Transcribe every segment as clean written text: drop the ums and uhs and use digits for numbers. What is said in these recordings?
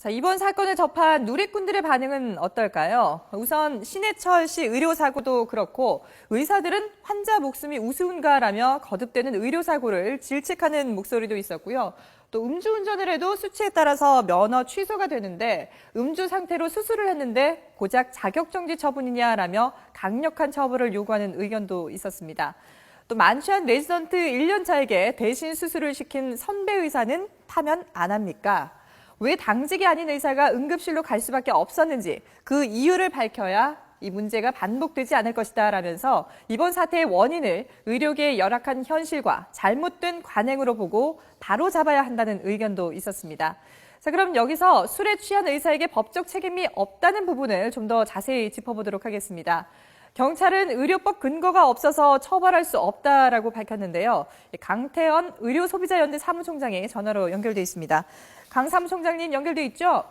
자, 이번 사건을 접한 누리꾼들의 반응은 어떨까요? 우선 신해철씨 의료사고도 그렇고 의사들은 환자 목숨이 우스운가라며 거듭되는 의료사고를 질책하는 목소리도 있었고요. 또 음주운전을 해도 수치에 따라서 면허 취소가 되는데 음주 상태로 수술을 했는데 고작 자격정지 처분이냐라며 강력한 처벌을 요구하는 의견도 있었습니다. 또 만취한 레지던트 1년차에게 대신 수술을 시킨 선배 의사는 파면 안 합니까? 왜 당직이 아닌 의사가 응급실로 갈 수밖에 없었는지 그 이유를 밝혀야 이 문제가 반복되지 않을 것이다 라면서 이번 사태의 원인을 의료계의 열악한 현실과 잘못된 관행으로 보고 바로 잡아야 한다는 의견도 있었습니다. 자, 그럼 여기서 술에 취한 의사에게 법적 책임이 없다는 부분을 좀 더 자세히 짚어보도록 하겠습니다. 경찰은 의료법 근거가 없어서 처벌할 수 없다라고 밝혔는데요. 강태현 의료소비자연대 사무총장이 전화로 연결돼 있습니다. 강 사무총장님 연결돼 있죠?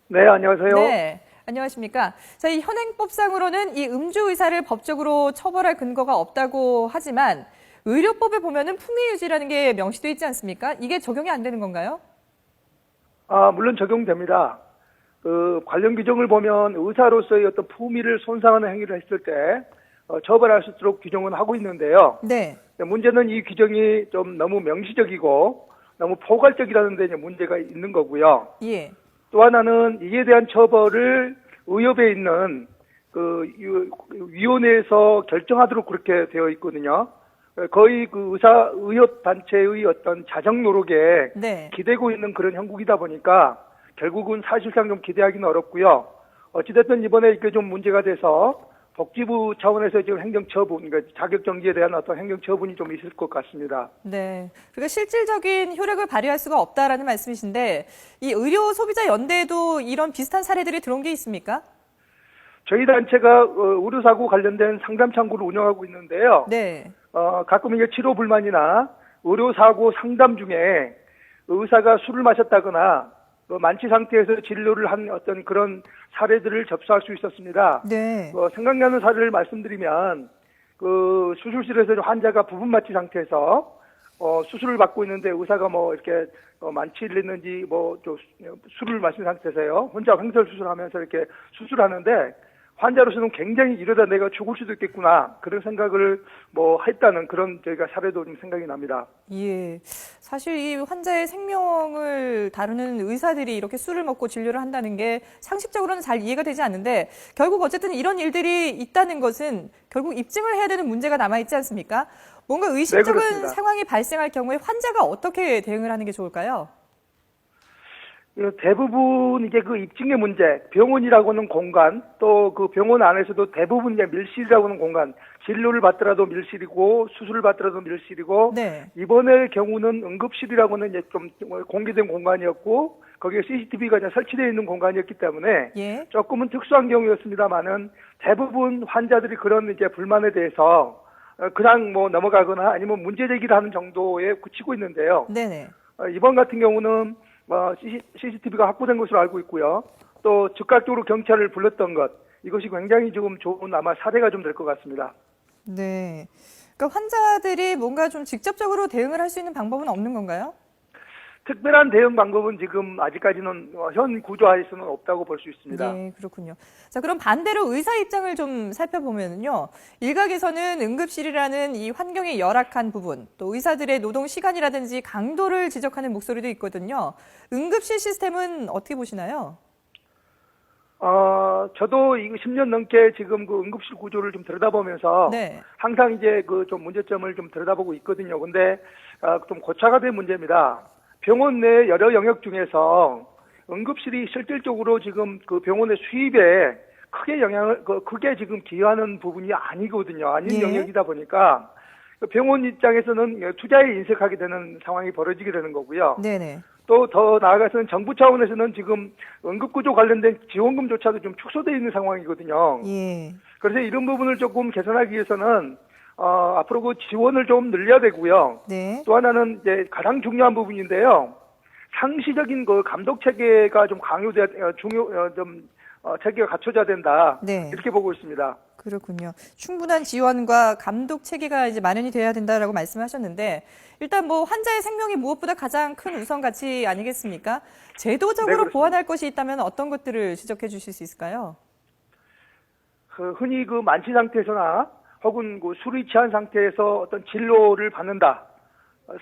네, 안녕하세요. 네, 안녕하십니까? 자, 이 현행법상으로는 이 음주 의사를 법적으로 처벌할 근거가 없다고 하지만 의료법에 보면은 품위유지라는 게 명시돼 있지 않습니까? 이게 적용이 안 되는 건가요? 물론 적용됩니다. 관련 규정을 보면 의사로서의 어떤 품위를 손상하는 행위를 했을 때 처벌할 수 있도록 규정은 하고 있는데요. 네. 문제는 이 규정이 좀 너무 명시적이고 너무 포괄적이라는 데 이제 문제가 있는 거고요. 예. 또 하나는 이에 대한 처벌을 의협에 있는 위원회에서 결정하도록 그렇게 되어 있거든요. 거의 의협 단체의 어떤 자정 노력에 네. 기대고 있는 그런 형국이다 보니까 결국은 사실상 좀 기대하기는 어렵고요. 어찌됐든 이번에 이게 좀 문제가 돼서 복지부 차원에서 지금 행정처분, 그러니까 자격정지에 대한 어떤 행정처분이 좀 있을 것 같습니다. 네. 그러니까 실질적인 효력을 발휘할 수가 없다라는 말씀이신데 이 의료소비자연대에도 이런 비슷한 사례들이 들어온 게 있습니까? 저희 단체가 의료사고 관련된 상담 창구를 운영하고 있는데요. 네. 가끔 이게 치료 불만이나 의료사고 상담 중에 의사가 술을 마셨다거나 만취 상태에서 진료를 한 어떤 그런 사례들을 접수할 수 있었습니다. 네. 생각나는 사례를 말씀드리면 수술실에서 환자가 부분 마취 상태에서 수술을 받고 있는데 의사가 이렇게 만취를 했는지 술을 마신 상태에서요 혼자 횡설 수술하면서 이렇게 수술하는데 환자로서는 굉장히 이러다 내가 죽을 수도 있겠구나 그런 생각을 했다는 그런 저희가 사례도 좀 생각이 납니다. 예. 사실 이 환자의 생명을 다루는 의사들이 이렇게 술을 먹고 진료를 한다는 게 상식적으로는 잘 이해가 되지 않는데 결국 어쨌든 이런 일들이 있다는 것은 결국 입증을 해야 되는 문제가 남아있지 않습니까? 뭔가 의심쩍은 네, 상황이 발생할 경우에 환자가 어떻게 대응을 하는 게 좋을까요? 대부분 이게 입증의 문제, 병원이라고는 공간, 또 그 병원 안에서도 대부분 이제 밀실이라고 하는 공간, 진료를 받더라도 밀실이고 수술을 받더라도 밀실이고, 네. 이번의 경우는 응급실이라고는 이제 좀 공개된 공간이었고, 거기에 CCTV가 이제 설치되어 있는 공간이었기 때문에 예. 조금은 특수한 경우였습니다만은 대부분 환자들이 그런 이제 불만에 대해서 그냥 넘어가거나 아니면 문제 제기를 하는 정도에 그치고 있는데요. 네네. 이번 같은 경우는 CCTV가 확보된 것으로 알고 있고요. 또 즉각적으로 경찰을 불렀던 것 이것이 굉장히 지금 좋은 아마 사례가 좀 될 것 같습니다. 네. 그러니까 환자들이 뭔가 좀 직접적으로 대응을 할 수 있는 방법은 없는 건가요? 특별한 대응 방법은 지금 아직까지는 현 구조하에서는 없다고 볼 수 있습니다. 네, 그렇군요. 자, 그럼 반대로 의사 입장을 좀 살펴보면요. 일각에서는 응급실이라는 이 환경이 열악한 부분, 또 의사들의 노동 시간이라든지 강도를 지적하는 목소리도 있거든요. 응급실 시스템은 어떻게 보시나요? 저도 이거 10년 넘게 지금 응급실 구조를 좀 들여다보면서 네. 항상 이제 좀 문제점을 좀 들여다보고 있거든요. 근데 좀 고차가 된 문제입니다. 병원 내 여러 영역 중에서 응급실이 실질적으로 지금 병원의 수입에 크게 지금 기여하는 부분이 아니거든요. 아닌 예. 영역이다 보니까 병원 입장에서는 투자에 인색하게 되는 상황이 벌어지게 되는 거고요. 네네. 또 더 나아가서는 정부 차원에서는 지금 응급구조 관련된 지원금조차도 좀 축소되어 있는 상황이거든요. 예. 그래서 이런 부분을 조금 개선하기 위해서는 앞으로 지원을 좀 늘려야 되고요. 네. 또 하나는 이제 가장 중요한 부분인데요. 상시적인 감독 체계가 좀 체계가 갖춰져야 된다. 네. 이렇게 보고 있습니다. 그렇군요. 충분한 지원과 감독 체계가 이제 마련이 돼야 된다라고 말씀하셨는데 일단 뭐 환자의 생명이 무엇보다 가장 큰 우선 가치 아니겠습니까? 제도적으로 그렇습니다. 보완할 것이 있다면 어떤 것들을 지적해 주실 수 있을까요? 흔히 그 만취 상태에서나 혹은 그 술이 취한 상태에서 어떤 진료를 받는다.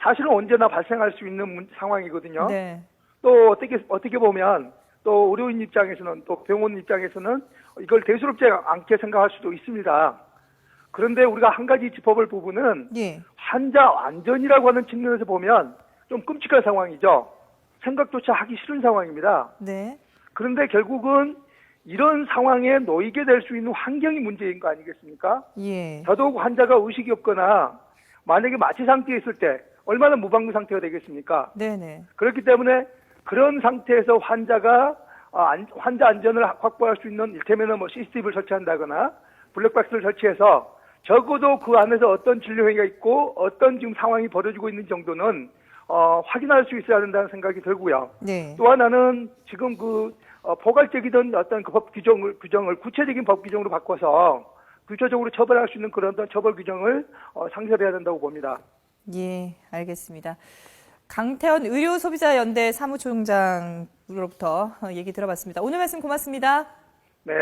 사실은 언제나 발생할 수 있는 상황이거든요. 네. 또 어떻게 보면 또 의료인 입장에서는 또 병원 입장에서는 이걸 대수롭지 않게 생각할 수도 있습니다. 그런데 우리가 한 가지 짚어볼 부분은 예. 환자 안전이라고 하는 측면에서 보면 좀 끔찍한 상황이죠. 생각조차 하기 싫은 상황입니다. 네. 그런데 결국은 이런 상황에 놓이게 될 수 있는 환경이 문제인 거 아니겠습니까? 예. 더더욱 환자가 의식이 없거나 만약에 마취 상태에 있을 때 얼마나 무방비 상태가 되겠습니까? 네네. 그렇기 때문에 그런 상태에서 환자 안전을 확보할 수 있는 일테면은 뭐 CCTV를 설치한다거나 블랙박스를 설치해서 적어도 그 안에서 어떤 진료 행위가 있고 어떤 지금 상황이 벌어지고 있는 정도는 확인할 수 있어야 된다는 생각이 들고요. 네. 또 하나는 지금 포괄적이던 어떤 그 법 규정을 구체적인 법 규정으로 바꿔서 구체적으로 처벌할 수 있는 그런 어떤 처벌 규정을 상설해야 된다고 봅니다. 예, 알겠습니다. 강태현 의료소비자연대 사무총장으로부터 얘기 들어봤습니다. 오늘 말씀 고맙습니다. 네.